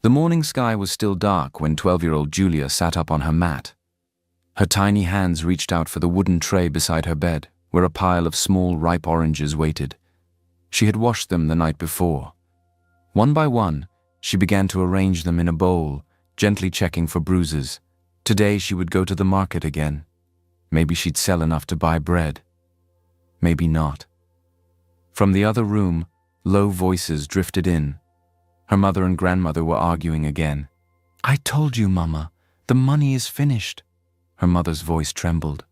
The morning sky was still dark when 12-year-old Julia sat up on her mat. Her tiny hands reached out for the wooden tray beside her bed, where a pile of small, ripe oranges waited. She had washed them the night before. One by one, she began to arrange them in a bowl, gently checking for bruises. Today she would go to the market again. Maybe she'd sell enough to buy bread. Maybe not. From the other room, low voices drifted in. Her mother and grandmother were arguing again. "I told you, Mama, the money is finished." Her mother's voice trembled.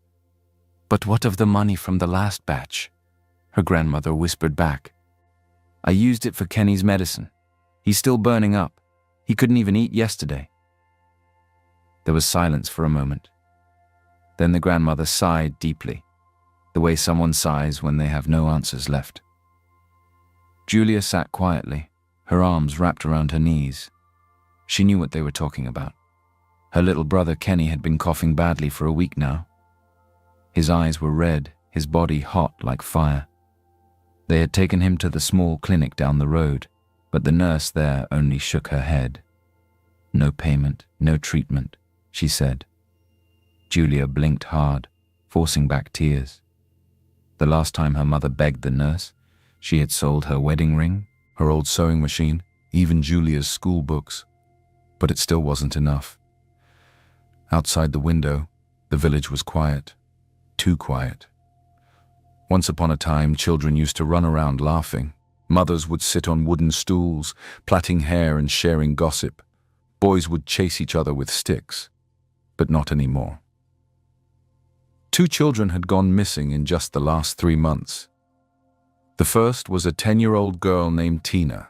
"But what of the money from the last batch?" Her grandmother whispered back. "I used it for Kenny's medicine. He's still burning up. He couldn't even eat yesterday." There was silence for a moment. Then the grandmother sighed deeply, the way someone sighs when they have no answers left. Julia sat quietly, her arms wrapped around her knees. She knew what they were talking about. Her little brother Kenny had been coughing badly for a week now. His eyes were red, his body hot like fire. They had taken him to the small clinic down the road, but the nurse there only shook her head. "No payment, no treatment," she said. Julia blinked hard, forcing back tears. The last time her mother begged the nurse, she had sold her wedding ring, her old sewing machine, even Julia's school books. But it still wasn't enough. Outside the window, the village was quiet. Too quiet. Once upon a time, children used to run around laughing. Mothers would sit on wooden stools, plaiting hair and sharing gossip. Boys would chase each other with sticks. But not anymore. 2 children had gone missing in just the last 3 months. The first was a 10-year-old girl named Tina.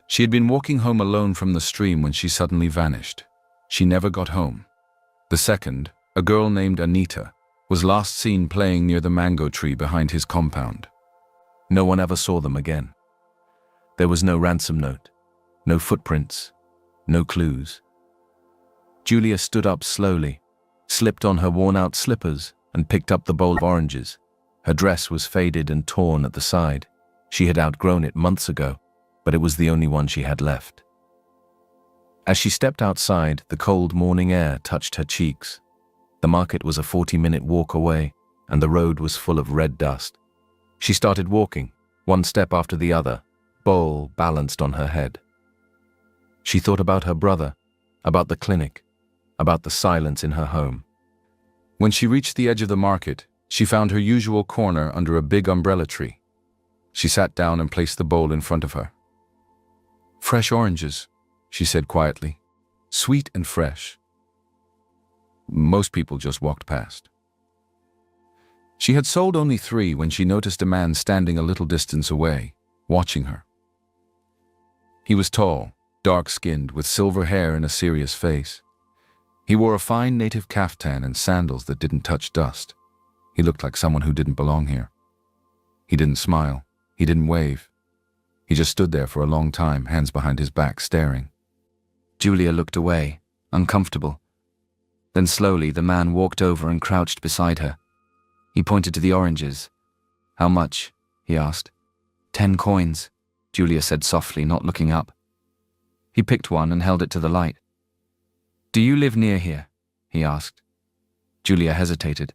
She had been walking home alone from the stream when she suddenly vanished. She never got home. The second, a girl named Anita, was last seen playing near the mango tree behind his compound. No one ever saw them again. There was no ransom note, no footprints, no clues. Julia stood up slowly, slipped on her worn-out slippers, and picked up the bowl of oranges. Her dress was faded and torn at the side. She had outgrown it months ago, but it was the only one she had left. As she stepped outside, the cold morning air touched her cheeks. The market was a 40-minute walk away, and the road was full of red dust. She started walking, one step after the other, bowl balanced on her head. She thought about her brother, about the clinic, about the silence in her home. When she reached the edge of the market, she found her usual corner under a big umbrella tree. She sat down and placed the bowl in front of her. "Fresh oranges," she said quietly. "Sweet and fresh." Most people just walked past. She had sold only 3 when she noticed a man standing a little distance away, watching her. He was tall, dark-skinned, with silver hair and a serious face. He wore a fine native caftan and sandals that didn't touch dust. He looked like someone who didn't belong here. He didn't smile. He didn't wave. He just stood there for a long time, hands behind his back, staring. Julia looked away, uncomfortable. Then slowly the man walked over and crouched beside her. He pointed to the oranges. "How much?" he asked. 10 coins, Julia said softly, not looking up. He picked one and held it to the light. "Do you live near here?" he asked. Julia hesitated.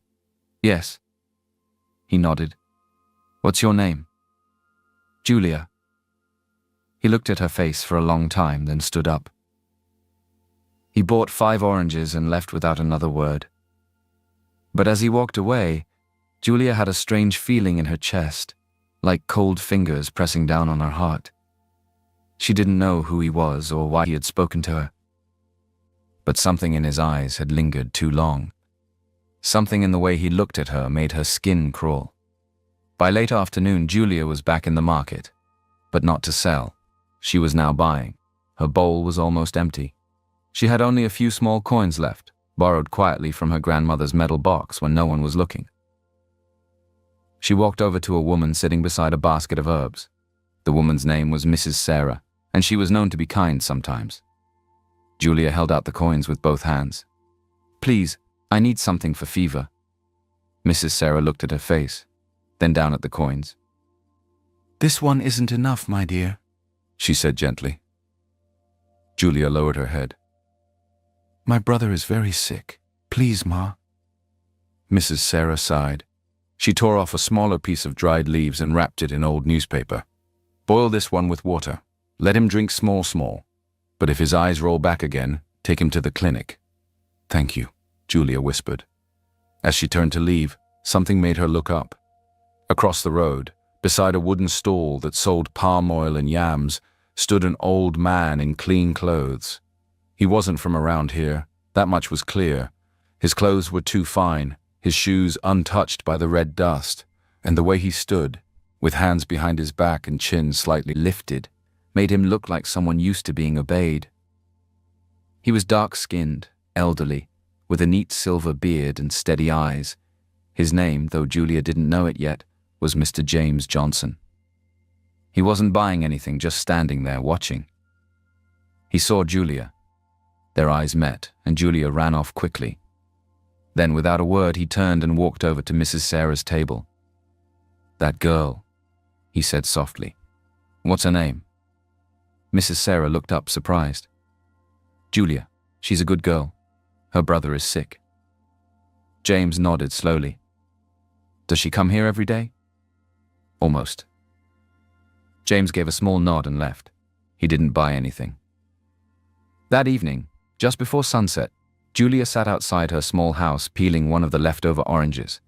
"Yes." He nodded. "What's your name?" "Julia." He looked at her face for a long time, then stood up. He bought 5 oranges and left without another word. But as he walked away, Julia had a strange feeling in her chest, like cold fingers pressing down on her heart. She didn't know who he was or why he had spoken to her. But something in his eyes had lingered too long. Something in the way he looked at her made her skin crawl. By late afternoon, Julia was back in the market, but not to sell. She was now buying. Her bowl was almost empty. She had only a few small coins left, borrowed quietly from her grandmother's metal box when no one was looking. She walked over to a woman sitting beside a basket of herbs. The woman's name was Mrs. Sarah, and she was known to be kind sometimes. Julia held out the coins with both hands. "Please, I need something for fever." Mrs. Sarah looked at her face, then down at the coins. "This one isn't enough, my dear," she said gently. Julia lowered her head. My brother is very sick. Please, Ma. Mrs. Sarah sighed. She tore off a smaller piece of dried leaves and wrapped it in old newspaper. Boil this one with water. Let him drink small. But if his eyes roll back again, take him to the clinic. Thank you, Julia whispered. As she turned to leave, something made her look up. Across the road, beside a wooden stall that sold palm oil and yams, stood an old man in clean clothes. He wasn't from around here, that much was clear. His clothes were too fine, his shoes untouched by the red dust, and the way he stood, with hands behind his back and chin slightly lifted, made him look like someone used to being obeyed. He was dark-skinned, elderly, with a neat silver beard and steady eyes. His name, though Julia didn't know it yet, was Mr. James Johnson. He wasn't buying anything, just standing there, watching. He saw Julia. Their eyes met, and Julia ran off quickly. Then, without a word, he turned and walked over to Mrs. Sarah's table. That girl, he said softly. What's her name? Mrs. Sarah looked up, surprised. Julia. She's a good girl. Her brother is sick. James nodded slowly. Does she come here every day? Almost. James gave a small nod and left. He didn't buy anything. That evening, just before sunset, Julia sat outside her small house peeling one of the leftover oranges.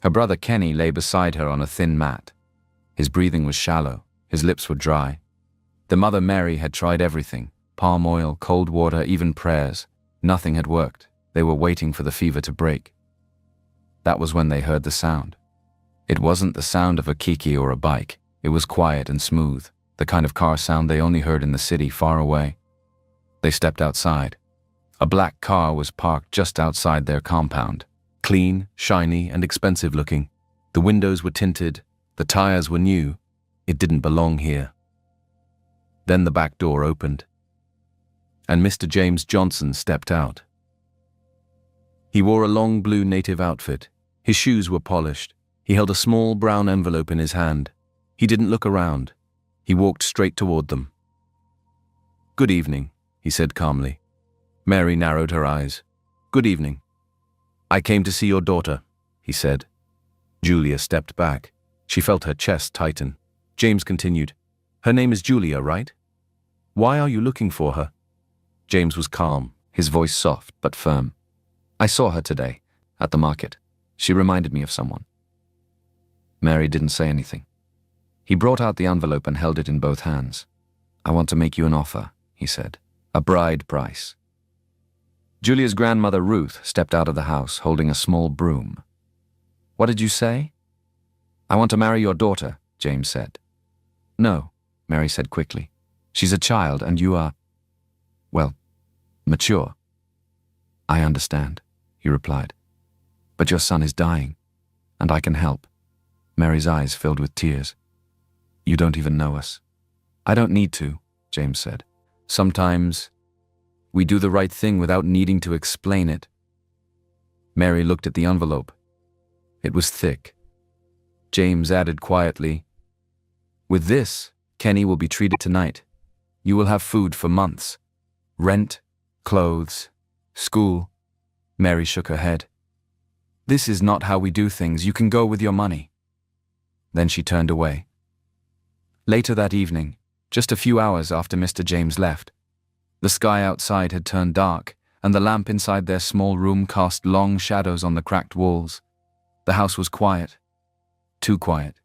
Her brother Kenny lay beside her on a thin mat. His breathing was shallow, his lips were dry. The mother Mary had tried everything, palm oil, cold water, even prayers. Nothing had worked. They were waiting for the fever to break. That was when they heard the sound. It wasn't the sound of a kiki or a bike. It was quiet and smooth, the kind of car sound they only heard in the city far away. They stepped outside. A black car was parked just outside their compound. Clean, shiny, and expensive looking. The windows were tinted. The tires were new. It didn't belong here. Then the back door opened, and Mr. James Johnson stepped out. He wore a long blue native outfit. His shoes were polished. He held a small brown envelope in his hand. He didn't look around. He walked straight toward them. Good evening, he said calmly. Mary narrowed her eyes. Good evening. I came to see your daughter, he said. Julia stepped back. She felt her chest tighten. James continued. Her name is Julia, right? Why are you looking for her? James was calm, his voice soft but firm. I saw her today, at the market. She reminded me of someone. Mary didn't say anything. He brought out the envelope and held it in both hands. I want to make you an offer, he said. A bride price. Julia's grandmother Ruth stepped out of the house, holding a small broom. What did you say? I want to marry your daughter, James said. No, Mary said quickly. She's a child and you are, well, mature. I understand, he replied. But your son is dying, and I can help. Mary's eyes filled with tears. You don't even know us. I don't need to, James said. Sometimes we do the right thing without needing to explain it. Mary looked at the envelope. It was thick. James added quietly, with this, Kenny will be treated tonight. You will have food for months. Rent, clothes, school. Mary shook her head. This is not how we do things. You can go with your money. Then she turned away. Later that evening, just a few hours after Mr. James left, the sky outside had turned dark, and the lamp inside their small room cast long shadows on the cracked walls. The house was quiet. Too quiet,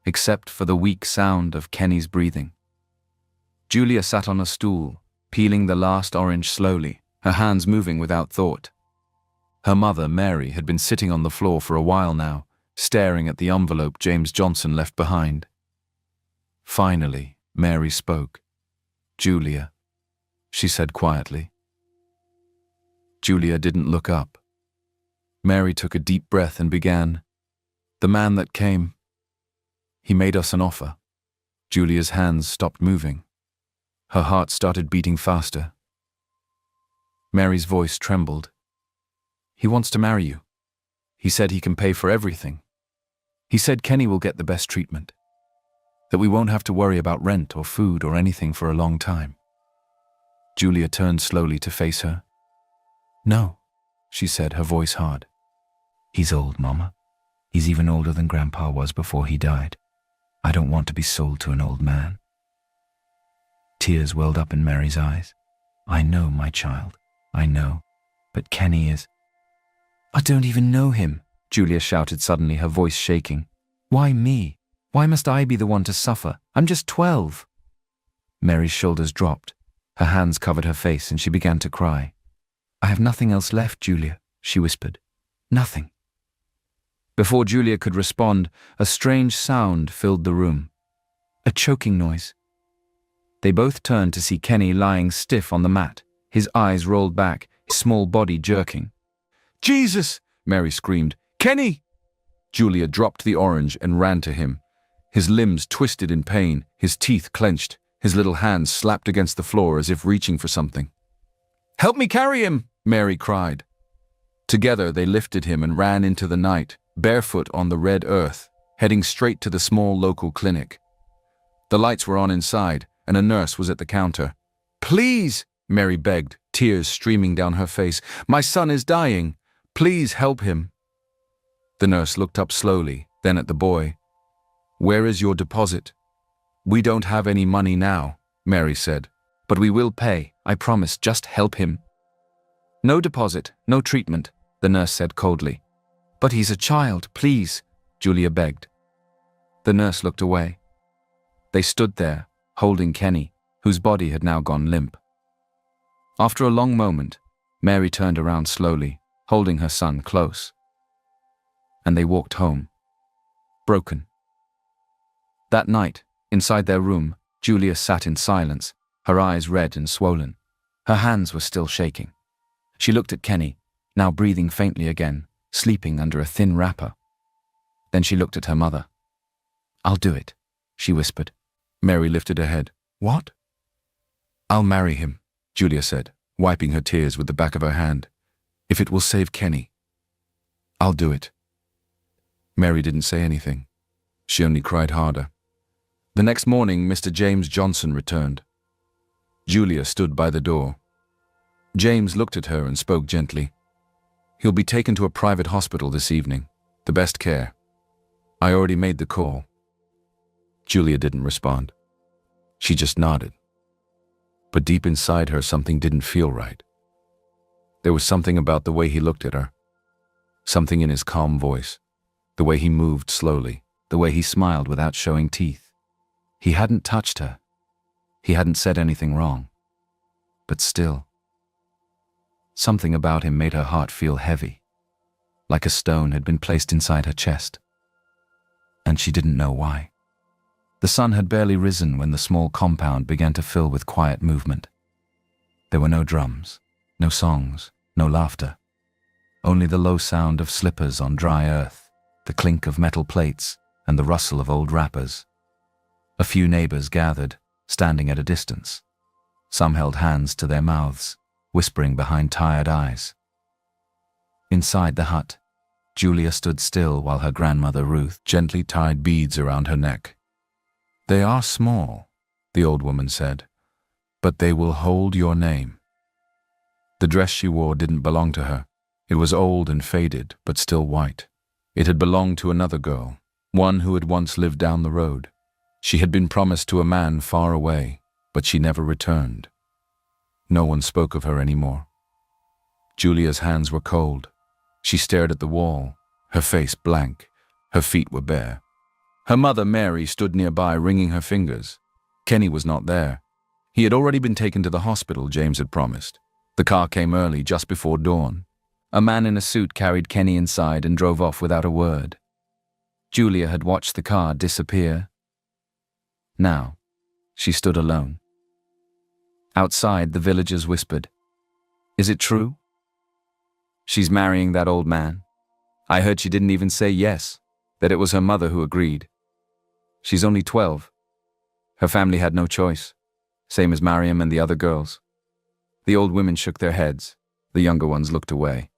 except for the weak sound of Kenny's breathing. Julia sat on a stool, peeling the last orange slowly, her hands moving without thought. Her mother, Mary, had been sitting on the floor for a while now, staring at the envelope James Johnson left behind. Finally, Mary spoke. Julia, she said quietly. Julia didn't look up. Mary took a deep breath and began. The man that came, he made us an offer. Julia's hands stopped moving. Her heart started beating faster. Mary's voice trembled. He wants to marry you. He said he can pay for everything. He said Kenny will get the best treatment. That we won't have to worry about rent or food or anything for a long time. Julia turned slowly to face her. "No," she said, her voice hard. "He's old, Mama. He's even older than Grandpa was before he died. I don't want to be sold to an old man." Tears welled up in Mary's eyes. "I know, my child. I know. But Kenny is—" "I don't even know him," Julia shouted suddenly, her voice shaking. "Why me? Why must I be the one to suffer? I'm just 12. Mary's shoulders dropped. Her hands covered her face and she began to cry. "I have nothing else left, Julia," she whispered. "Nothing." Before Julia could respond, a strange sound filled the room. A choking noise. They both turned to see Kenny lying stiff on the mat, his eyes rolled back, his small body jerking. "Jesus!" Mary screamed. "Kenny!" Julia dropped the orange and ran to him. His limbs twisted in pain, his teeth clenched, his little hands slapped against the floor as if reaching for something. "Help me carry him!" Mary cried. Together they lifted him and ran into the night, barefoot on the red earth, heading straight to the small local clinic. The lights were on inside, and a nurse was at the counter. "Please," Mary begged, tears streaming down her face. "My son is dying. Please help him." The nurse looked up slowly, then at the boy. "Where is your deposit?" "We don't have any money now," Mary said. "But we will pay, I promise. Just help him." "No deposit, no treatment," the nurse said coldly. "But he's a child, please," Julia begged. The nurse looked away. They stood there, holding Kenny, whose body had now gone limp. After a long moment, Mary turned around slowly, holding her son close. And they walked home, broken. That night, inside their room, Julia sat in silence, her eyes red and swollen. Her hands were still shaking. She looked at Kenny, now breathing faintly again, sleeping under a thin wrapper. Then she looked at her mother. "I'll do it," she whispered. Mary lifted her head. "What?" "I'll marry him," Julia said, wiping her tears with the back of her hand. "If it will save Kenny, I'll do it." Mary didn't say anything. She only cried harder. The next morning, Mr. James Johnson returned. Julia stood by the door. James looked at her and spoke gently. "He'll be taken to a private hospital this evening. The best care. I already made the call." Julia didn't respond. She just nodded. But deep inside her, something didn't feel right. There was something about the way he looked at her. Something in his calm voice. The way he moved slowly. The way he smiled without showing teeth. He hadn't touched her. He hadn't said anything wrong. But still, something about him made her heart feel heavy, like a stone had been placed inside her chest. And she didn't know why. The sun had barely risen when the small compound began to fill with quiet movement. There were no drums, no songs, no laughter. Only the low sound of slippers on dry earth, the clink of metal plates, and the rustle of old wrappers. A few neighbors gathered, standing at a distance. Some held hands to their mouths, whispering behind tired eyes. Inside the hut, Julia stood still while her grandmother Ruth gently tied beads around her neck. "They are small," the old woman said, "but they will hold your name." The dress she wore didn't belong to her. It was old and faded, but still white. It had belonged to another girl, one who had once lived down the road. She had been promised to a man far away, but she never returned. No one spoke of her anymore. Julia's hands were cold. She stared at the wall, her face blank. Her feet were bare. Her mother, Mary, stood nearby, wringing her fingers. Kenny was not there. He had already been taken to the hospital James had promised. The car came early, just before dawn. A man in a suit carried Kenny inside and drove off without a word. Julia had watched the car disappear. Now, she stood alone. Outside, the villagers whispered, "Is it true? She's marrying that old man. I heard she didn't even say yes, that it was her mother who agreed. She's only 12. Her family had no choice, same as Mariam and the other girls." The old women shook their heads. The younger ones looked away.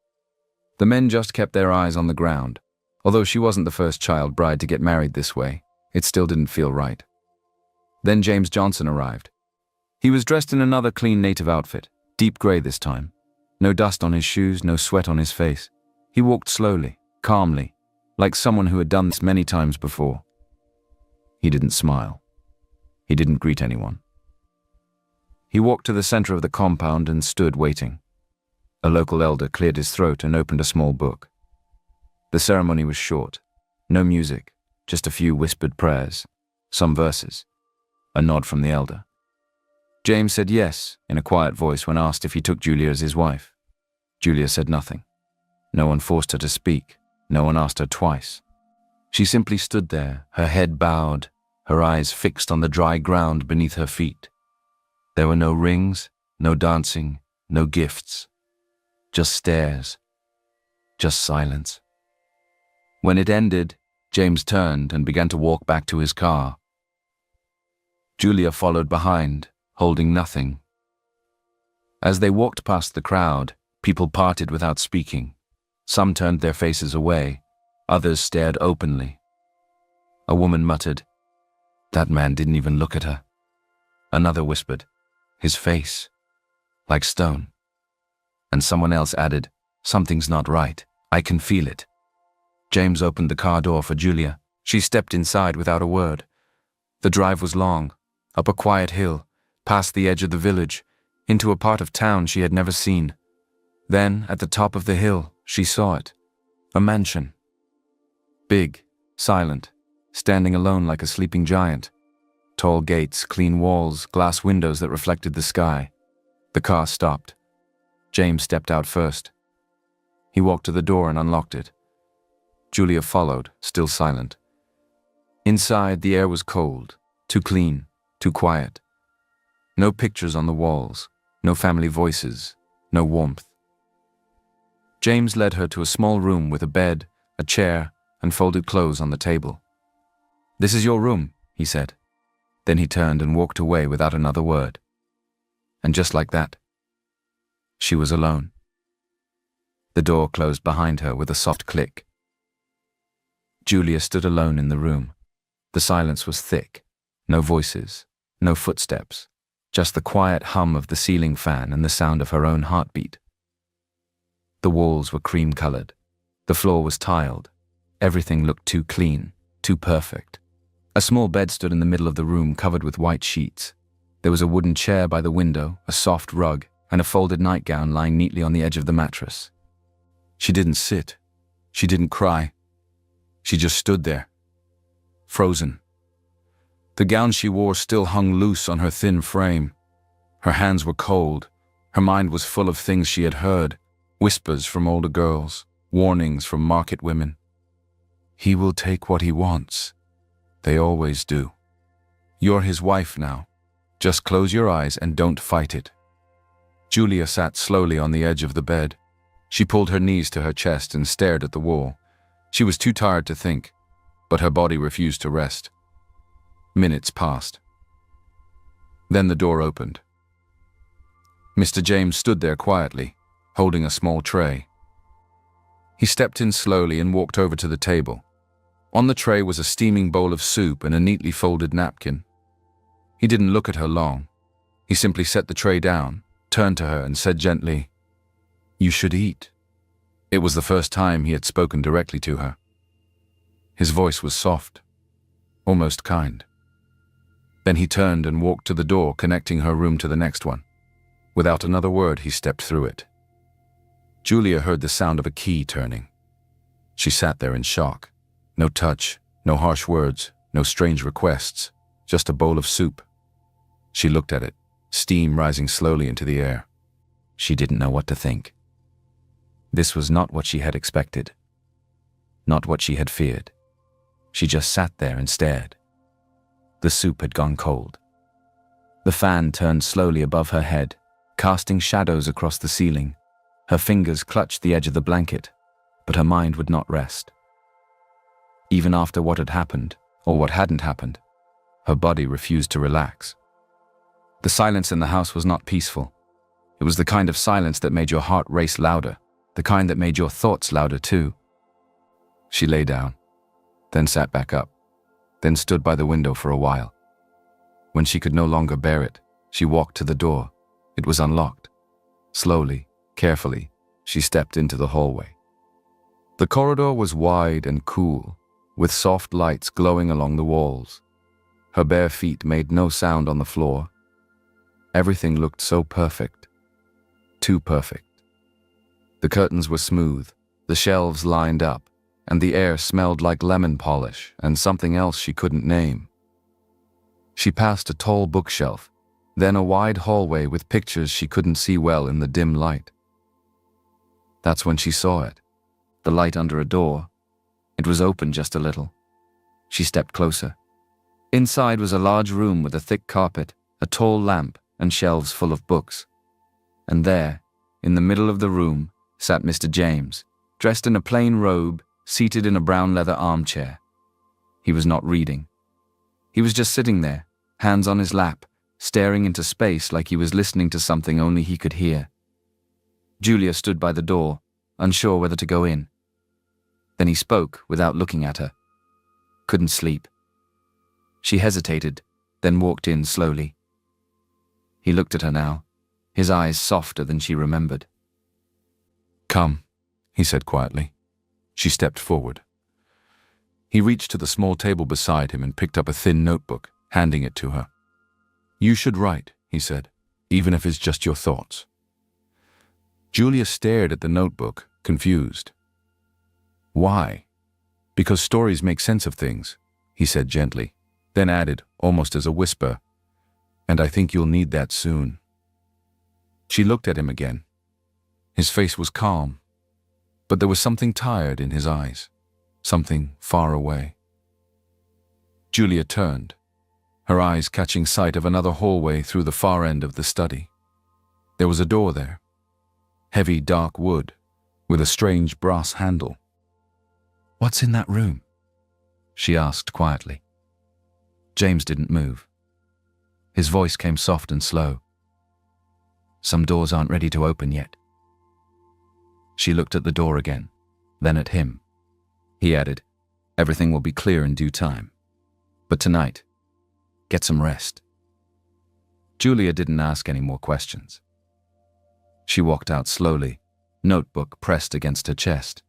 The men just kept their eyes on the ground. Although she wasn't the first child bride to get married this way, it still didn't feel right. Then James Johnson arrived. He was dressed in another clean native outfit, deep grey this time. No dust on his shoes, no sweat on his face. He walked slowly, calmly, like someone who had done this many times before. He didn't smile. He didn't greet anyone. He walked to the center of the compound and stood waiting. A local elder cleared his throat and opened a small book. The ceremony was short. No music, just a few whispered prayers, some verses. A nod from the elder. James said yes, in a quiet voice, when asked if he took Julia as his wife. Julia said nothing. No one forced her to speak. No one asked her twice. She simply stood there, her head bowed, her eyes fixed on the dry ground beneath her feet. There were no rings, no dancing, no gifts. Just stares. Just silence. When it ended, James turned and began to walk back to his car. Julia followed behind, holding nothing. As they walked past the crowd, people parted without speaking. Some turned their faces away, others stared openly. A woman muttered, "That man didn't even look at her." Another whispered, "His face, like stone." And someone else added, "Something's not right. I can feel it." James opened the car door for Julia. She stepped inside without a word. The drive was long, up a quiet hill, past the edge of the village, into a part of town she had never seen. Then, at the top of the hill, she saw it. A mansion. Big, silent, standing alone like a sleeping giant. Tall gates, clean walls, glass windows that reflected the sky. The car stopped. James stepped out first. He walked to the door and unlocked it. Julia followed, still silent. Inside, the air was cold, too clean, too quiet. No pictures on the walls, no family voices, no warmth. James led her to a small room with a bed, a chair, and folded clothes on the table. "This is your room," he said. Then he turned and walked away without another word. And just like that, she was alone. The door closed behind her with a soft click. Julia stood alone in the room. The silence was thick. No voices, no footsteps, just the quiet hum of the ceiling fan and the sound of her own heartbeat. The walls were cream-colored. The floor was tiled. Everything looked too clean, too perfect. A small bed stood in the middle of the room, covered with white sheets. There was a wooden chair by the window, a soft rug, and a folded nightgown lying neatly on the edge of the mattress. She didn't sit. She didn't cry. She just stood there, frozen. The gown she wore still hung loose on her thin frame. Her hands were cold. Her mind was full of things she had heard, whispers from older girls, warnings from market women. He will take what he wants. They always do. You're his wife now. Just close your eyes and don't fight it. Julia sat slowly on the edge of the bed. She pulled her knees to her chest and stared at the wall. She was too tired to think, but her body refused to rest. Minutes passed. Then the door opened. Mr. James stood there quietly, holding a small tray. He stepped in slowly and walked over to the table. On the tray was a steaming bowl of soup and a neatly folded napkin. He didn't look at her long. He simply set the tray down, turned to her and said gently, "You should eat." It was the first time he had spoken directly to her. His voice was soft, almost kind. Then he turned and walked to the door connecting her room to the next one. Without another word, he stepped through it. Julia heard the sound of a key turning. She sat there in shock. No touch, no harsh words, no strange requests, just a bowl of soup. She looked at it, steam rising slowly into the air. She didn't know what to think. This was not what she had expected, not what she had feared. She just sat there and stared. The soup had gone cold. The fan turned slowly above her head, casting shadows across the ceiling. Her fingers clutched the edge of the blanket, but her mind would not rest. Even after what had happened, or what hadn't happened, her body refused to relax. The silence in the house was not peaceful. It was the kind of silence that made your heart race louder, the kind that made your thoughts louder too. She lay down, then sat back up, then stood by the window for a while. When she could no longer bear it, She walked to the door. It was unlocked. Slowly, carefully, she stepped into the hallway. The corridor was wide and cool, with soft lights glowing along the walls. Her bare feet made no sound on the floor. Everything looked so perfect. Too perfect. The curtains were smooth, the shelves lined up, and the air smelled like lemon polish and something else she couldn't name. She passed a tall bookshelf, then a wide hallway with pictures she couldn't see well in the dim light. That's when she saw it. The light under a door. It was open just a little. She stepped closer. Inside was a large room with a thick carpet, a tall lamp, and shelves full of books. And there, in the middle of the room, sat Mr. James, dressed in a plain robe, seated in a brown leather armchair. He was not reading. He was just sitting there, hands on his lap, staring into space like he was listening to something only he could hear. Julia stood by the door, unsure whether to go in. Then he spoke without looking at her. Couldn't sleep. She hesitated, then walked in slowly. He looked at her now, his eyes softer than she remembered. "Come," he said quietly. She stepped forward. He reached to the small table beside him and picked up a thin notebook, handing it to her. "You should write," he said, "even if it's just your thoughts." Julia stared at the notebook, confused. "Why?" "Because stories make sense of things," he said gently, then added, almost as a whisper, "And I think you'll need that soon." She looked at him again. His face was calm, but there was something tired in his eyes, something far away. Julia turned, her eyes catching sight of another hallway through the far end of the study. There was a door there, heavy dark wood, with a strange brass handle. "What's in that room?" she asked quietly. James didn't move. His voice came soft and slow. "Some doors aren't ready to open yet." She looked at the door again, then at him. He added, "Everything will be clear in due time. But tonight, get some rest." Julia didn't ask any more questions. She walked out slowly, notebook pressed against her chest.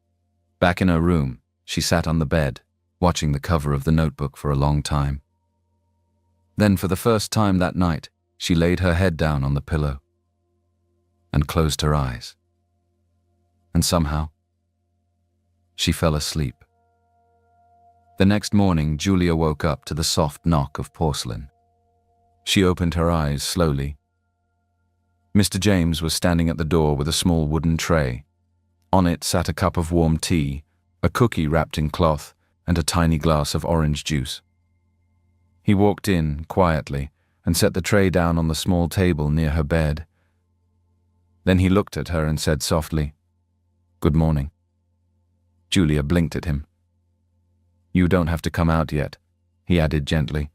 Back in her room, she sat on the bed, watching the cover of the notebook for a long time. Then, for the first time that night, she laid her head down on the pillow and closed her eyes. And somehow, she fell asleep. The next morning, Julia woke up to the soft knock of porcelain. She opened her eyes slowly. Mr. James was standing at the door with a small wooden tray. On it sat a cup of warm tea, a cookie wrapped in cloth, and a tiny glass of orange juice. He walked in quietly and set the tray down on the small table near her bed. Then he looked at her and said softly, "Good morning." Julia blinked at him. "You don't have to come out yet," he added gently.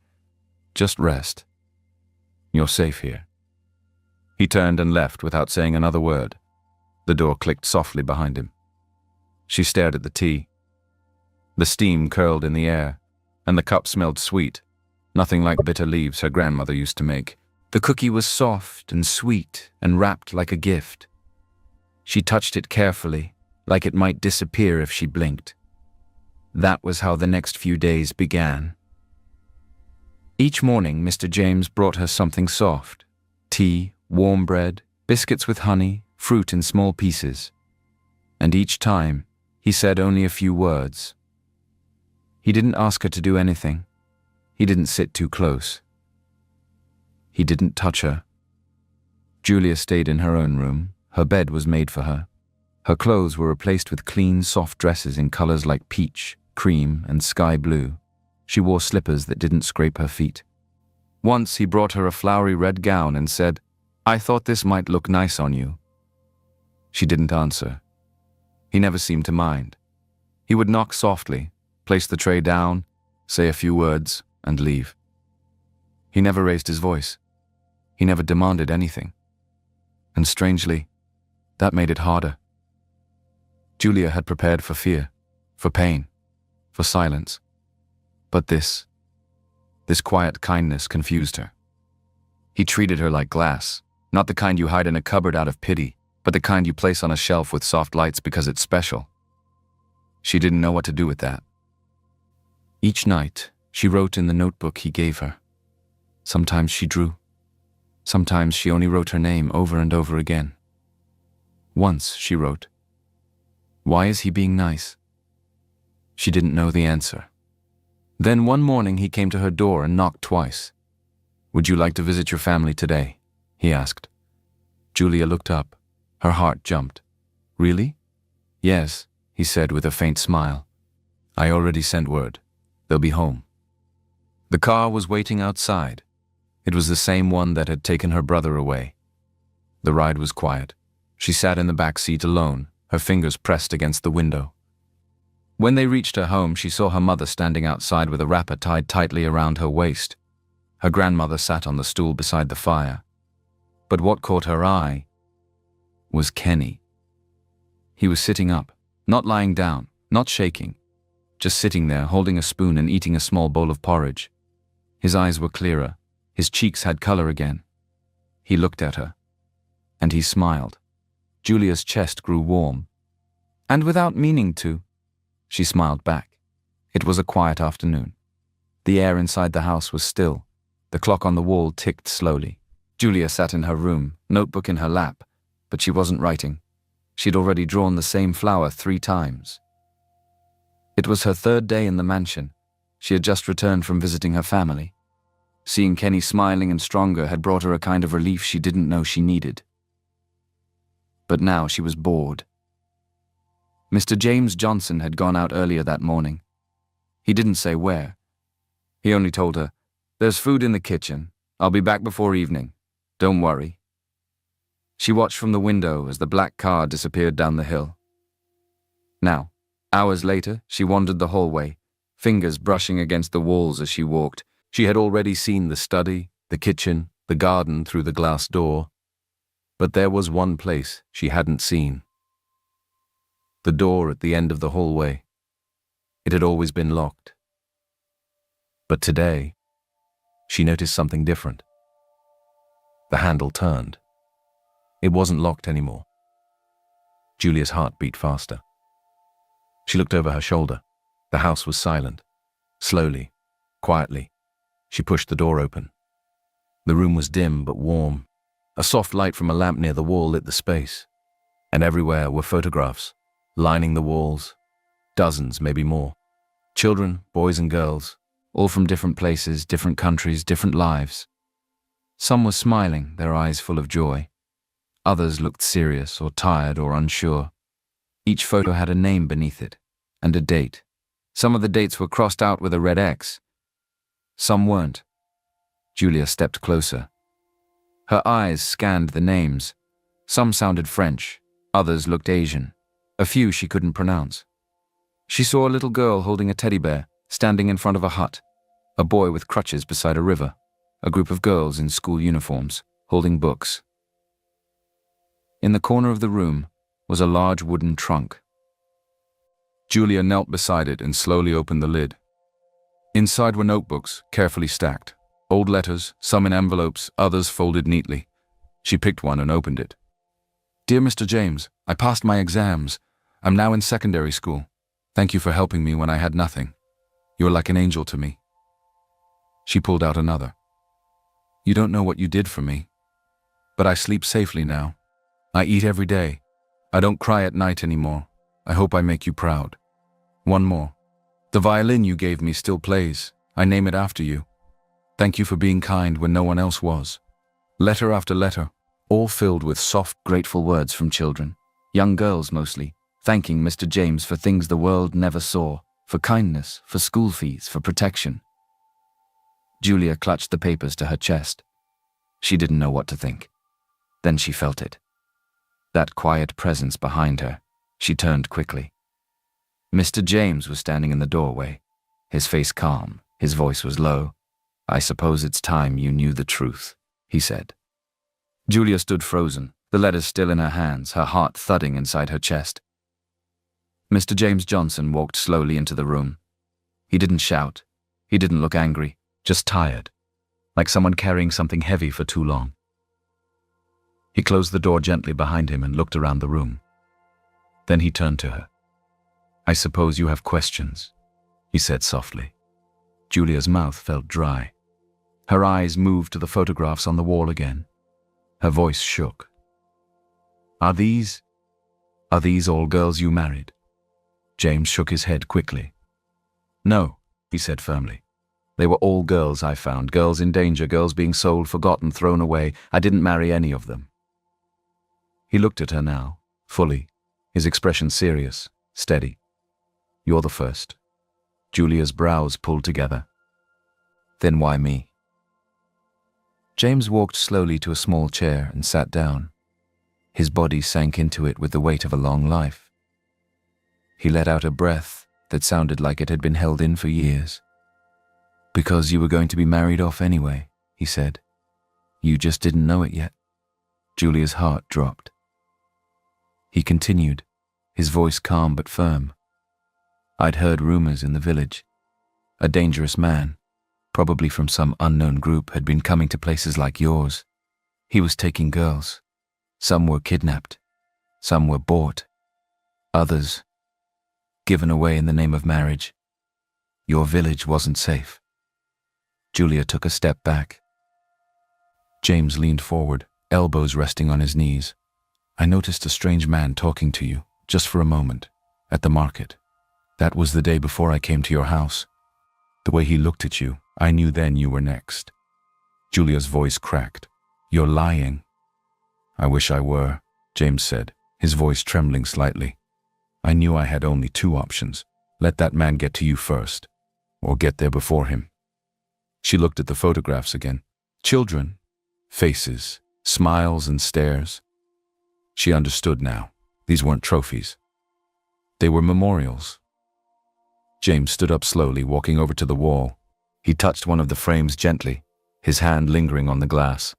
"Just rest. You're safe here." He turned and left without saying another word. The door clicked softly behind him. She stared at the tea. The steam curled in the air, and the cup smelled sweet, nothing like bitter leaves her grandmother used to make. The cookie was soft and sweet and wrapped like a gift. She touched it carefully, like it might disappear if she blinked. That was how the next few days began. Each morning, Mr. James brought her something soft: tea, warm bread, biscuits with honey, fruit in small pieces. And each time, he said only a few words. He didn't ask her to do anything. He didn't sit too close. He didn't touch her. Julia stayed in her own room. Her bed was made for her. Her clothes were replaced with clean, soft dresses in colors like peach, cream, and sky blue. She wore slippers that didn't scrape her feet. Once he brought her a flowery red gown and said, "I thought this might look nice on you." She didn't answer. He never seemed to mind. He would knock softly, place the tray down, say a few words, and leave. He never raised his voice. He never demanded anything. And strangely, that made it harder. Julia had prepared for fear, for pain, for silence. But this quiet kindness confused her. He treated her like glass, not the kind you hide in a cupboard out of pity, but the kind you place on a shelf with soft lights because it's special. She didn't know what to do with that. Each night, she wrote in the notebook he gave her. Sometimes she drew. Sometimes she only wrote her name over and over again. Once she wrote, "Why is he being nice?" She didn't know the answer. Then one morning he came to her door and knocked twice. "Would you like to visit your family today?" he asked. Julia looked up. Her heart jumped. "Really?" "Yes," he said with a faint smile. "I already sent word. They'll be home." The car was waiting outside. It was the same one that had taken her brother away. The ride was quiet. She sat in the back seat alone, her fingers pressed against the window. When they reached her home, she saw her mother standing outside with a wrapper tied tightly around her waist. Her grandmother sat on the stool beside the fire. But what caught her eye was Kenny. He was sitting up, not lying down, not shaking, just sitting there holding a spoon and eating a small bowl of porridge. His eyes were clearer, his cheeks had color again. He looked at her, and he smiled. Julia's chest grew warm. And without meaning to, she smiled back. It was a quiet afternoon. The air inside the house was still. The clock on the wall ticked slowly. Julia sat in her room, notebook in her lap, but she wasn't writing. She'd already drawn the same flower 3 times. It was her 3rd day in the mansion. She had just returned from visiting her family. Seeing Kenny smiling and stronger had brought her a kind of relief she didn't know she needed. But now she was bored. Mr. James Johnson had gone out earlier that morning. He didn't say where. He only told her, "There's food in the kitchen. I'll be back before evening. Don't worry." She watched from the window as the black car disappeared down the hill. Now, hours later, she wandered the hallway, fingers brushing against the walls as she walked. She had already seen the study, the kitchen, the garden through the glass door. But there was one place she hadn't seen. The door at the end of the hallway. It had always been locked. But today, she noticed something different. The handle turned. It wasn't locked anymore. Julia's heart beat faster. She looked over her shoulder. The house was silent. Slowly, quietly, she pushed the door open. The room was dim but warm. A soft light from a lamp near the wall lit the space. And everywhere were photographs, lining the walls. Dozens, maybe more. Children, boys and girls, all from different places, different countries, different lives. Some were smiling, their eyes full of joy. Others looked serious or tired or unsure. Each photo had a name beneath it, and a date. Some of the dates were crossed out with a red X. Some weren't. Julia stepped closer. Her eyes scanned the names. Some sounded French, others looked Asian. A few she couldn't pronounce. She saw a little girl holding a teddy bear, standing in front of a hut. A boy with crutches beside a river. A group of girls in school uniforms, holding books. In the corner of the room was a large wooden trunk. Julia knelt beside it and slowly opened the lid. Inside were notebooks, carefully stacked. Old letters, some in envelopes, others folded neatly. She picked one and opened it. "Dear Mr. James, I passed my exams. I'm now in secondary school. Thank you for helping me when I had nothing. You're like an angel to me." She pulled out another. "You don't know what you did for me. But I sleep safely now. I eat every day. I don't cry at night anymore. I hope I make you proud. One more. The violin you gave me still plays. I name it after you. Thank you for being kind when no one else was." Letter after letter, all filled with soft, grateful words from children, young girls mostly, thanking Mr. James for things the world never saw, for kindness, for school fees, for protection. Julia clutched the papers to her chest. She didn't know what to think. Then she felt it. That quiet presence behind her. She turned quickly. Mr. James was standing in the doorway, his face calm, his voice was low. "I suppose it's time you knew the truth," he said. Julia stood frozen, the letters still in her hands, her heart thudding inside her chest. Mr. James Johnson walked slowly into the room. He didn't shout. He didn't look angry, just tired. like someone carrying something heavy for too long. He closed the door gently behind him and looked around the room. Then he turned to her. "I suppose you have questions," he said softly. Julia's mouth felt dry. Her eyes moved to the photographs on the wall again. Her voice shook. Are these all girls you married?" James shook his head quickly. "No," he said firmly. "They were all girls I found, girls in danger, girls being sold, forgotten, thrown away. I didn't marry any of them." He looked at her now, fully, his expression serious, steady. "You're the first." Julia's brows pulled together. "Then why me?" James walked slowly to a small chair and sat down. His body sank into it with the weight of a long life. He let out a breath that sounded like it had been held in for years. "Because you were going to be married off anyway," he said. "You just didn't know it yet." Julia's heart dropped. He continued, his voice calm but firm. "I'd heard rumors in the village. A dangerous man, probably from some unknown group, had been coming to places like yours. He was taking girls. Some were kidnapped. Some were bought. Others given away in the name of marriage. Your village wasn't safe." Julia took a step back. James leaned forward, elbows resting on his knees. "I noticed a strange man talking to you, just for a moment, at the market. That was the day before I came to your house. The way he looked at you, I knew then you were next." Julia's voice cracked. "You're lying." "I wish I were," James said, his voice trembling slightly. "I knew I had only two options. Let that man get to you first, or get there before him." She looked at the photographs again. Children, faces, smiles and stares. She understood now. These weren't trophies. They were memorials. James stood up slowly, walking over to the wall. He touched one of the frames gently, his hand lingering on the glass.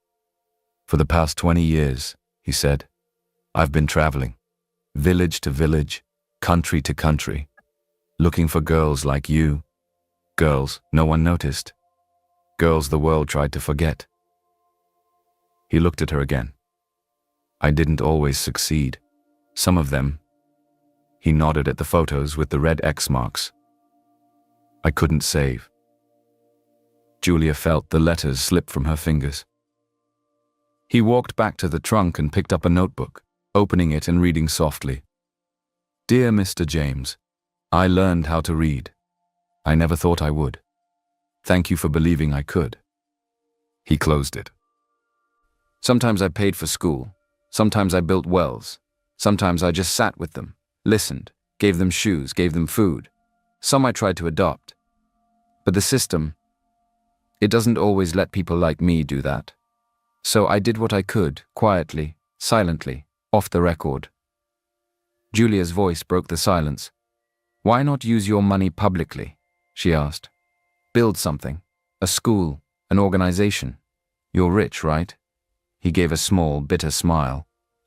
"For the past 20 years, he said, "I've been traveling, village to village, country to country, looking for girls like you. Girls no one noticed. Girls the world tried to forget." He looked at her again. "I didn't always succeed. Some of them," he nodded at the photos with the red X marks, "I couldn't save." Julia felt the letters slip from her fingers. He walked back to the trunk and picked up a notebook, opening it and reading softly. "Dear Mr. James, I learned how to read. I never thought I would. Thank you for believing I could." He closed it. "Sometimes I paid for school. Sometimes I built wells. Sometimes I just sat with them, listened, gave them shoes, gave them food. Some I tried to adopt. But the system, it doesn't always let people like me do that. So I did what I could, quietly, silently, off the record." Julia's voice broke the silence. "Why not use your money publicly?" she asked. "Build something, a school, an organization. You're rich, right?" He gave a small, bitter smile.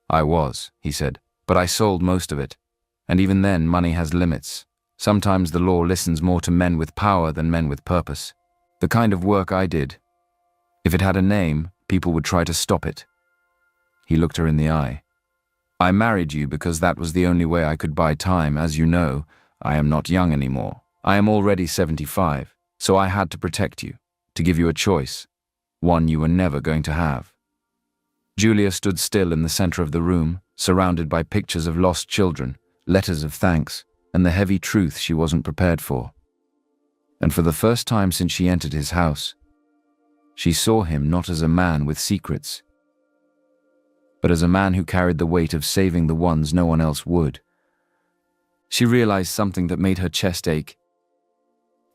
"I was," he said, "but I sold most of it. And even then, money has limits. Sometimes the law listens more to men with power than men with purpose. The kind of work I did, if it had a name, people would try to stop it." He looked her in the eye. "I married you because that was the only way I could buy time. As you know, I am not young anymore. I am already 75, so I had to protect you, to give you a choice, one you were never going to have." Julia stood still in the center of the room, surrounded by pictures of lost children, letters of thanks, and the heavy truth she wasn't prepared for. And for the first time since she entered his house, she saw him not as a man with secrets, but as a man who carried the weight of saving the ones no one else would. She realized something that made her chest ache.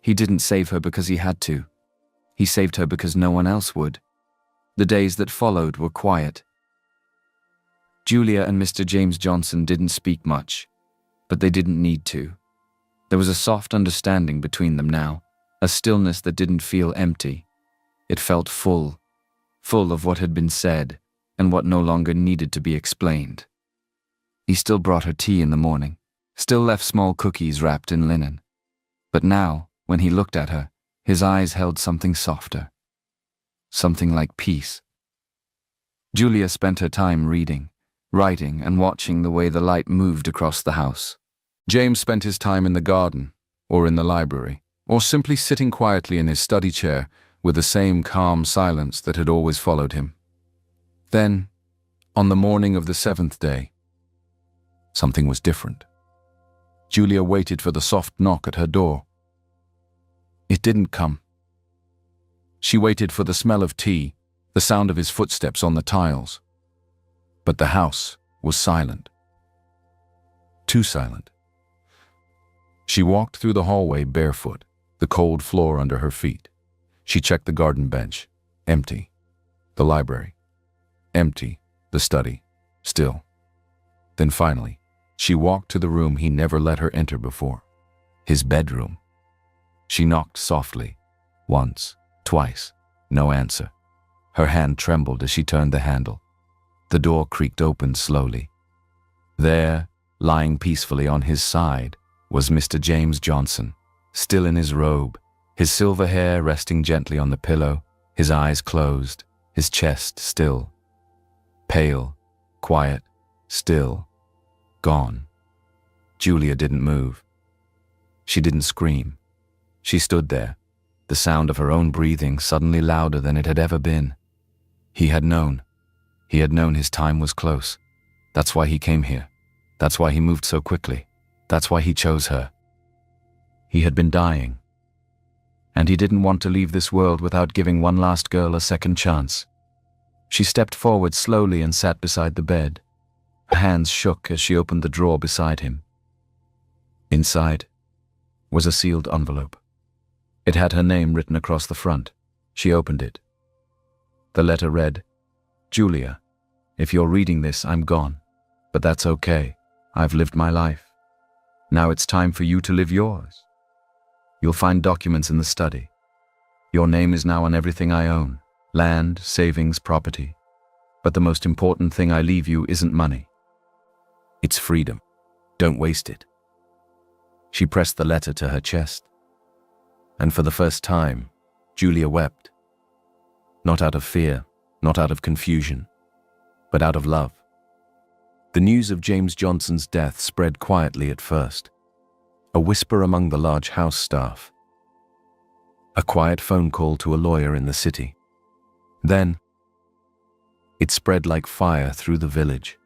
He didn't save her because he had to. He saved her because no one else would. The days that followed were quiet. Julia and Mr. James Johnson didn't speak much, but they didn't need to. There was a soft understanding between them now, a stillness that didn't feel empty. It felt full, full of what had been said and what no longer needed to be explained. He still brought her tea in the morning, still left small cookies wrapped in linen. But now, when he looked at her, his eyes held something softer. something like peace. Julia spent her time reading, writing, and watching the way the light moved across the house. James spent his time in the garden, or in the library, or simply sitting quietly in his study chair with the same calm silence that had always followed him. Then, on the morning of the 7th day, something was different. Julia waited for the soft knock at her door. It didn't come. She waited for the smell of tea, the sound of his footsteps on the tiles. But the house was silent. Too silent. She walked through the hallway barefoot, the cold floor under her feet. She checked the garden bench, empty. The library, empty. The study, still. Then finally, she walked to the room he never let her enter before, his bedroom. She knocked softly, once, twice, no answer. Her hand trembled as she turned the handle. The door creaked open slowly. There, lying peacefully on his side, was Mr. James Johnson, still in his robe, his silver hair resting gently on the pillow, his eyes closed, his chest still. Pale, quiet, still, gone. Julia didn't move. She didn't scream. She stood there, the sound of her own breathing suddenly louder than it had ever been. He had known. He had known his time was close. That's why he came here. That's why he moved so quickly. That's why he chose her. He had been dying. And he didn't want to leave this world without giving one last girl a second chance. She stepped forward slowly and sat beside the bed. Her hands shook as she opened the drawer beside him. Inside was a sealed envelope. It had her name written across the front. She opened it. The letter read, "Julia, if you're reading this, I'm gone. But that's okay. I've lived my life. Now it's time for you to live yours. You'll find documents in the study. Your name is now on everything I own. Land, savings, property. But the most important thing I leave you isn't money. It's freedom. Don't waste it." She pressed the letter to her chest. And for the first time, Julia wept. Not out of fear, not out of confusion, but out of love. The news of James Johnson's death spread quietly at first. A whisper among the large house staff. A quiet phone call to a lawyer in the city. Then, it spread like fire through the village.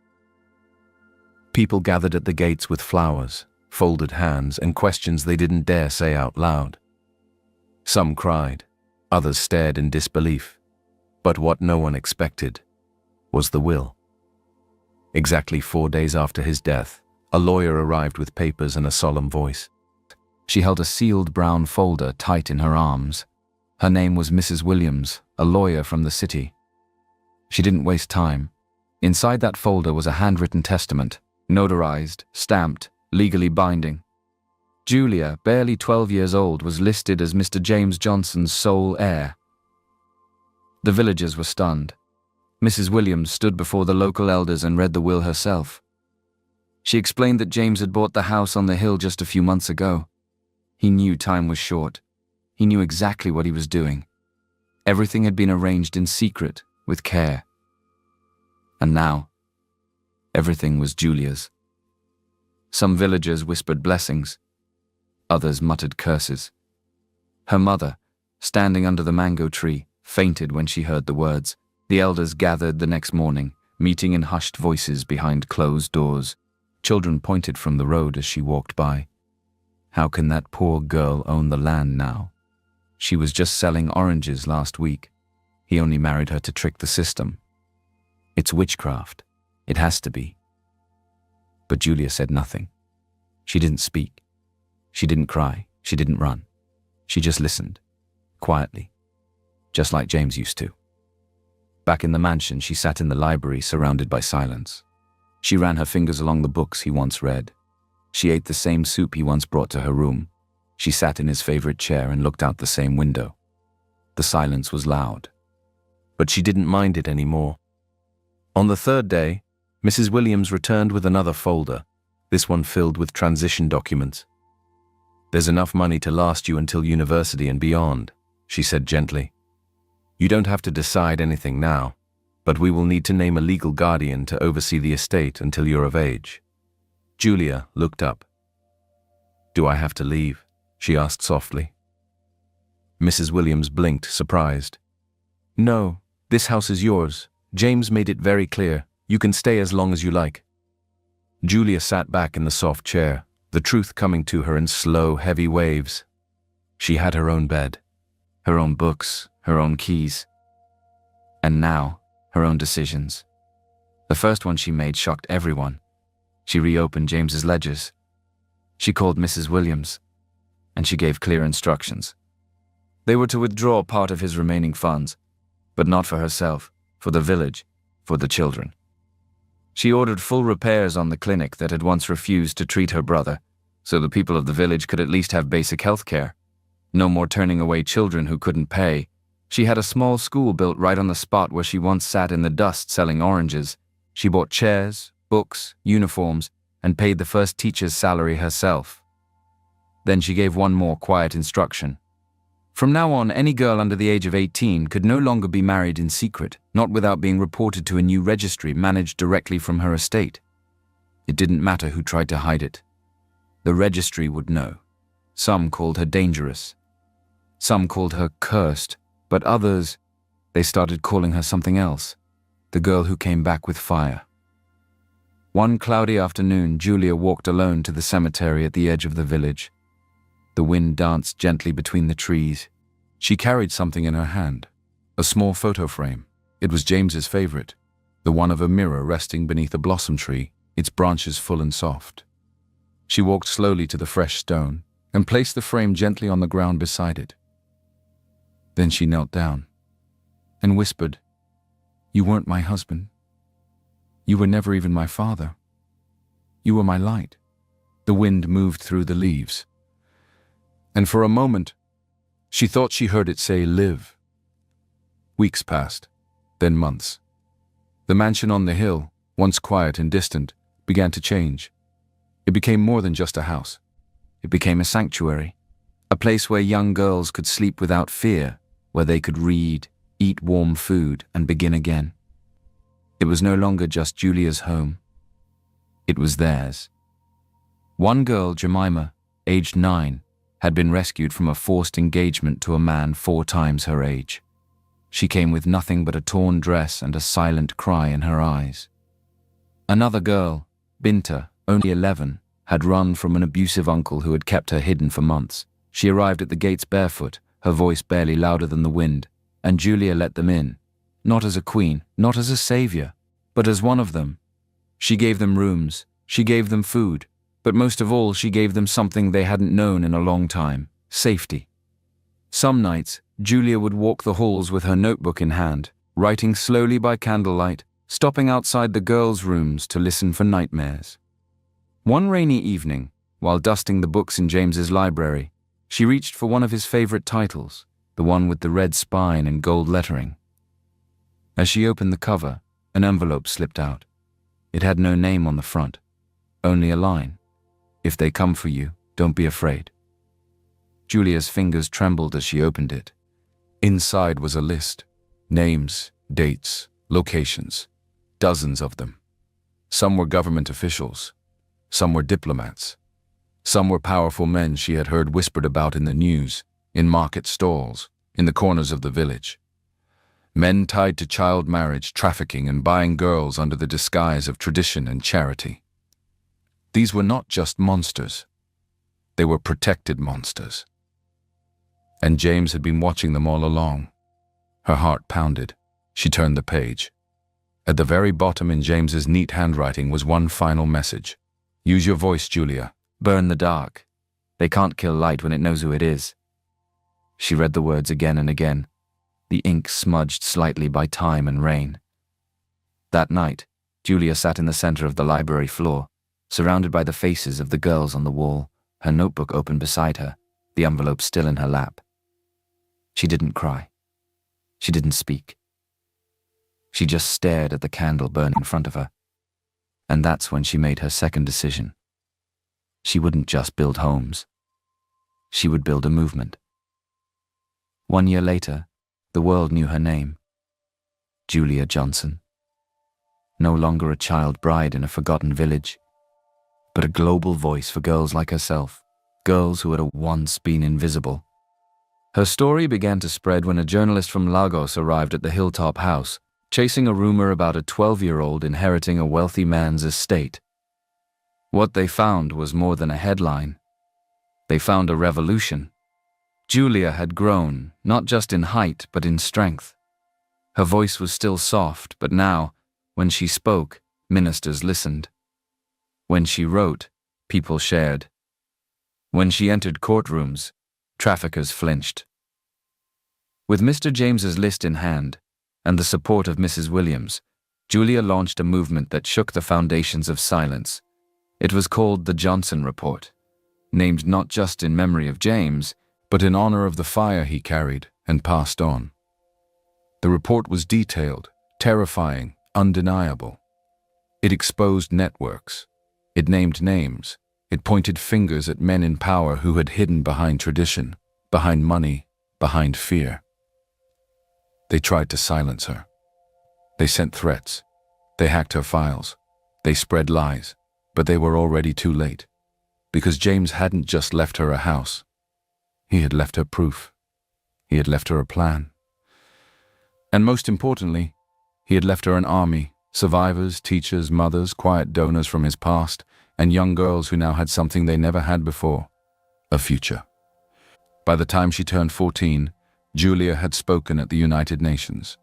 People gathered at the gates with flowers, folded hands, and questions they didn't dare say out loud. Some cried, others stared in disbelief. But what no one expected was the will. Exactly 4 days after his death, a lawyer arrived with papers and a solemn voice. She held a sealed brown folder tight in her arms. Her name was Mrs. Williams, a lawyer from the city. She didn't waste time. Inside that folder was a handwritten testament, notarized, stamped, legally binding. Julia, barely 12 years old, was listed as Mr. James Johnson's sole heir. The villagers were stunned. Mrs. Williams stood before the local elders and read the will herself. She explained that James had bought the house on the hill just a few months ago. He knew time was short. He knew exactly what he was doing. Everything had been arranged in secret, with care. And now, everything was Julia's. Some villagers whispered blessings. Others muttered curses. Her mother, standing under the mango tree, fainted when she heard the words. The elders gathered the next morning, meeting in hushed voices behind closed doors. Children pointed from the road as she walked by. How can that poor girl own the land now? She was just selling oranges last week. He only married her to trick the system. It's witchcraft. It has to be. But Julia said nothing. She didn't speak. She didn't cry. She didn't run. She just listened, quietly, just like James used to. Back in the mansion, she sat in the library, surrounded by silence. She ran her fingers along the books he once read. She ate the same soup he once brought to her room. She sat in his favorite chair and looked out the same window. The silence was loud, but she didn't mind it anymore. On the 3rd day, Mrs. Williams returned with another folder, this one filled with transition documents. "There's enough money to last you until university and beyond," she said gently. You don't have to decide anything now, but we will need to name a legal guardian to oversee the estate until you're of age. Julia looked up. Do I have to leave? She asked softly. Mrs. Williams blinked, surprised. No, this house is yours. James made it very clear. You can stay as long as you like. Julia sat back in the soft chair, the truth coming to her in slow, heavy waves. She had her own bed, her own books, her own keys. And now, her own decisions. The first one she made shocked everyone. She reopened James's ledgers. She called Mrs. Williams, and she gave clear instructions. They were to withdraw part of his remaining funds, but not for herself, for the village, for the children. She ordered full repairs on the clinic that had once refused to treat her brother, so the people of the village could at least have basic health care. No more turning away children who couldn't pay. She had a small school built right on the spot where she once sat in the dust selling oranges. She bought chairs, books, uniforms, and paid the first teacher's salary herself. Then she gave one more quiet instruction. From now on, any girl under the age of 18 could no longer be married in secret, not without being reported to a new registry managed directly from her estate. It didn't matter who tried to hide it. The registry would know. Some called her dangerous. Some called her cursed, but others, they started calling her something else. The girl who came back with fire. One cloudy afternoon, Julia walked alone to the cemetery at the edge of the village. The wind danced gently between the trees. She carried something in her hand, a small photo frame. It was James's favorite, the one of a mirror resting beneath a blossom tree, its branches full and soft. She walked slowly to the fresh stone and placed the frame gently on the ground beside it. Then she knelt down and whispered, "You weren't my husband. You were never even my father. You were my light." The wind moved through the leaves, and for a moment, she thought she heard it say, "Live." Weeks passed, then months. The mansion on the hill, once quiet and distant, began to change. It became more than just a house. It became a sanctuary, a place where young girls could sleep without fear, where they could read, eat warm food, and begin again. It was no longer just Julia's home. It was theirs. One girl, Jemima, aged 9, had been rescued from a forced engagement to a man 4 times her age. She came with nothing but a torn dress and a silent cry in her eyes. Another girl, Binta, only 11, had run from an abusive uncle who had kept her hidden for months. She arrived at the gates barefoot, her voice barely louder than the wind, and Julia let them in, not as a queen, not as a savior, but as one of them. She gave them rooms, she gave them food, but most of all, she gave them something they hadn't known in a long time: safety. Some nights, Julia would walk the halls with her notebook in hand, writing slowly by candlelight, stopping outside the girls' rooms to listen for nightmares. One rainy evening, while dusting the books in James's library, she reached for one of his favorite titles, the one with the red spine and gold lettering. As she opened the cover, an envelope slipped out. It had no name on the front, only a line: "If they come for you, don't be afraid." Julia's fingers trembled as she opened it. Inside was a list: names, dates, locations, dozens of them. Some were government officials, some were diplomats, some were powerful men she had heard whispered about in the news, in market stalls, in the corners of the village. Men tied to child marriage, trafficking, and buying girls under the disguise of tradition and charity. These were not just monsters. They were protected monsters. And James had been watching them all along. Her heart pounded. She turned the page. At the very bottom in James's neat handwriting was one final message. "Use your voice, Julia. Burn the dark. They can't kill light when it knows who it is." She read the words again and again, the ink smudged slightly by time and rain. That night, Julia sat in the center of the library floor, surrounded by the faces of the girls on the wall, her notebook open beside her, the envelope still in her lap. She didn't cry. She didn't speak. She just stared at the candle burning in front of her. And that's when she made her second decision. She wouldn't just build homes. She would build a movement. 1 year later, The world knew her name. Julia Johnson. No longer a child bride in a forgotten village, but a global voice for girls like herself, girls who had once been invisible. Her story began to spread when a journalist from Lagos arrived at the Hilltop House, chasing a rumor about a 12-year-old inheriting a wealthy man's estate. What they found was more than a headline. They found a revolution. Julia had grown, not just in height, but in strength. Her voice was still soft, but now, when she spoke, ministers listened. When she wrote, people shared. When she entered courtrooms, traffickers flinched. With Mr. James's list in hand, and the support of Mrs. Williams, Julia launched a movement that shook the foundations of silence. It was called the Johnson Report, named not just in memory of James, but in honor of the fire he carried and passed on. The report was detailed, terrifying, undeniable. It exposed networks. It named names. It pointed fingers at men in power who had hidden behind tradition, behind money, behind fear. They tried to silence her. They sent threats. They hacked her files. They spread lies. But they were already too late. Because James hadn't just left her a house. He had left her proof. He had left her a plan. And most importantly, he had left her an army, survivors, teachers, mothers, quiet donors from his past, and young girls who now had something they never had before, a future. By the time she turned 14, Julia had spoken at the United Nations.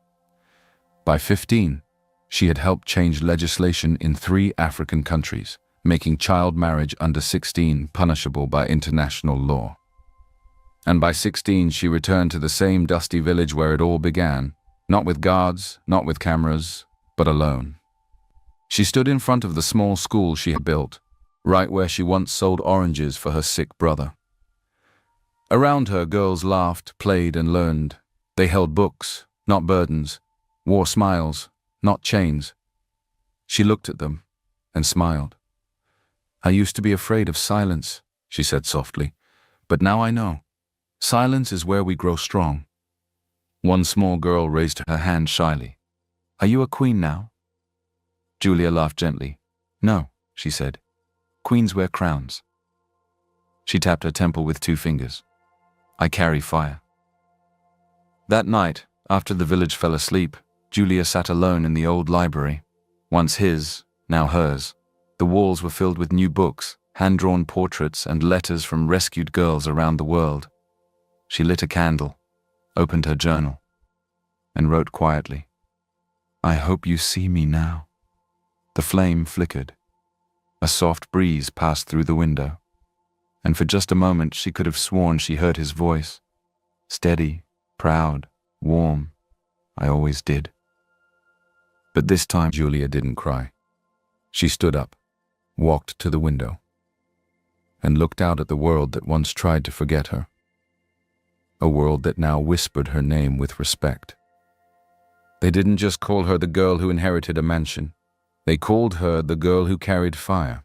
By 15, she had helped change legislation in 3 African countries, making child marriage under 16 punishable by international law. And by 16, she returned to the same dusty village where it all began, not with guards, not with cameras, but alone. She stood in front of the small school she had built, right where she once sold oranges for her sick brother. Around her, girls laughed, played, and learned. They held books, not burdens, wore smiles, not chains. She looked at them and smiled. "I used to be afraid of silence," she said softly, "but now I know. Silence is where we grow strong." One small girl raised her hand shyly. "Are you a queen now?" Julia laughed gently. "No," she said. "Queens wear crowns." She tapped her temple with 2 fingers. "I carry fire." That night, after the village fell asleep, Julia sat alone in the old library. Once his, now hers. The walls were filled with new books, hand-drawn portraits, and letters from rescued girls around the world. She lit a candle, opened her journal, and wrote quietly, "I hope you see me now." The flame flickered. A soft breeze passed through the window, and for just a moment she could have sworn she heard his voice. Steady, proud, warm. "I always did." But this time Julia didn't cry. She stood up, walked to the window, and looked out at the world that once tried to forget her. A world that now whispered her name with respect. They didn't just call her the girl who inherited a mansion. They called her the girl who carried fire.